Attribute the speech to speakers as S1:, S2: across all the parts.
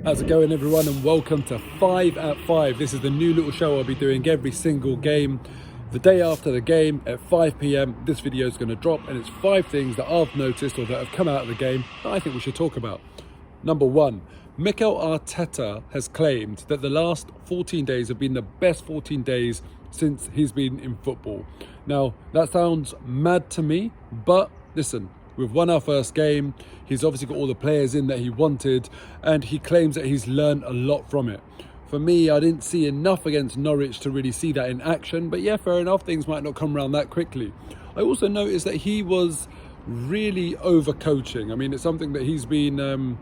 S1: How's it going, everyone, and welcome to 5 at 5. This is the new little show I'll be doing every single game. The day after the game at 5 p.m, this video is going to drop, and it's 5 things that I've noticed or that have come out of the game that I think we should talk about. Number 1, Mikel Arteta has claimed that the last 14 days have been the best 14 days since he's been in football. Now, that sounds mad to me, but listen, we've won our first game. He's obviously got all the players in that he wanted, and he claims that he's learned a lot from it. For me, I didn't see enough against Norwich to really see that in action, but yeah, fair enough, things might not come around that quickly. I also noticed that he was really over-coaching. I mean, it's something that he's been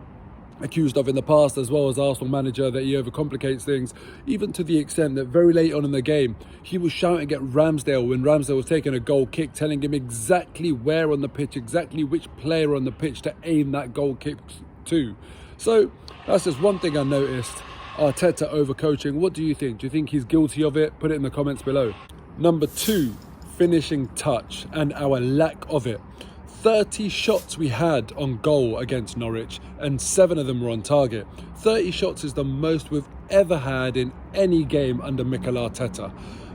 S1: accused of in the past, as well as Arsenal manager, that he overcomplicates things, even to the extent that very late on in the game he was shouting at Ramsdale when Ramsdale was taking a goal kick, telling him exactly where on the pitch, exactly which player on the pitch to aim that goal kick to. So that's just one thing I noticed. Arteta overcoaching. What do you think? Do you think he's guilty of it? Put it in the comments below. Number 2, finishing touch and our lack of it. 30 shots we had on goal against Norwich, and 7 of them were on target. 30 shots is the most we've ever had in any game under Mikel Arteta,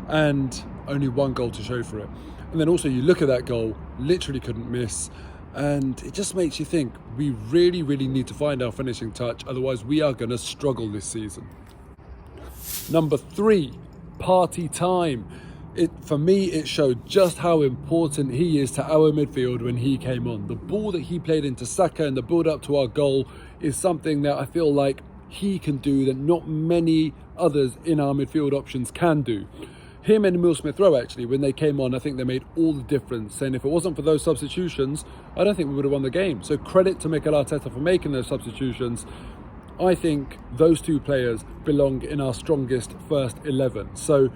S1: and only 1 goal to show for it. And then also you look at that goal, literally couldn't miss, and it just makes you think we really need to find our finishing touch, otherwise we are going to struggle this season. Number 3, Partey Time. For me, it showed just how important he is to our midfield when he came on. The ball that he played into Saka and the build up to our goal is something that I feel like he can do that not many others in our midfield options can do. Him and Emile Smith-Rowe, actually, when they came on, I think they made all the difference. And if it wasn't for those substitutions, I don't think we would have won the game. So credit to Mikel Arteta for making those substitutions. I think those 2 players belong in our strongest first 11. So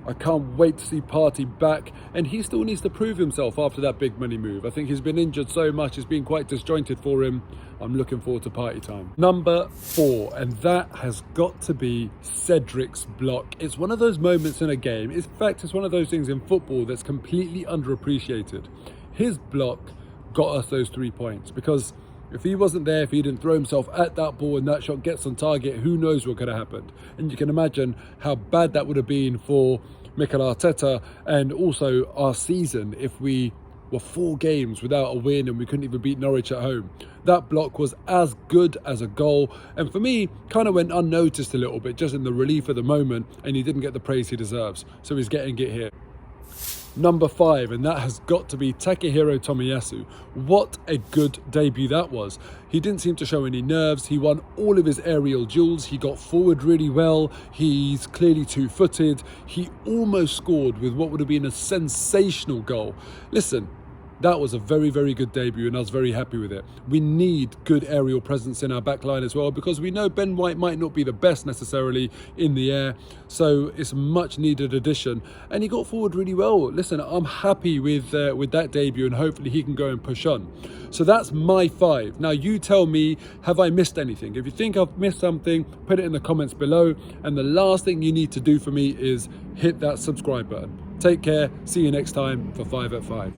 S1: I can't wait to see Partey back, and he still needs to prove himself after that big money move. I think he's been injured so much, it's been quite disjointed for him. I'm looking forward to Partey time. Number 4, and that has got to be Cedric's block. It's one of those moments in a game. In fact, it's one of those things in football that's completely underappreciated. His block got us those 3 points, because if he wasn't there, if he didn't throw himself at that ball and that shot gets on target, who knows what could have happened. And you can imagine how bad that would have been for Mikel Arteta and also our season if we were 4 games without a win and we couldn't even beat Norwich at home. That block was as good as a goal, and for me, kind of went unnoticed a little bit, just in the relief of the moment, and he didn't get the praise he deserves. So he's getting it here. Number 5, and that has got to be Takehiro Tomiyasu. What a good debut that was. He didn't seem to show any nerves. He won all of his aerial duels. He got forward really well. He's clearly 2-footed. He almost scored with what would have been a sensational goal. Listen, that was a very good debut, and I was very happy with it. We need good aerial presence in our back line as well, because we know Ben White might not be the best necessarily in the air, so it's a much needed addition, and he got forward really well. Listen, I'm happy with that debut, and hopefully he can go and push on. So that's my 5. Now you tell me, have I missed anything? If you think I've missed something, put it in the comments below, and the last thing you need to do for me is hit that subscribe button. Take care, see you next time for 5 at 5.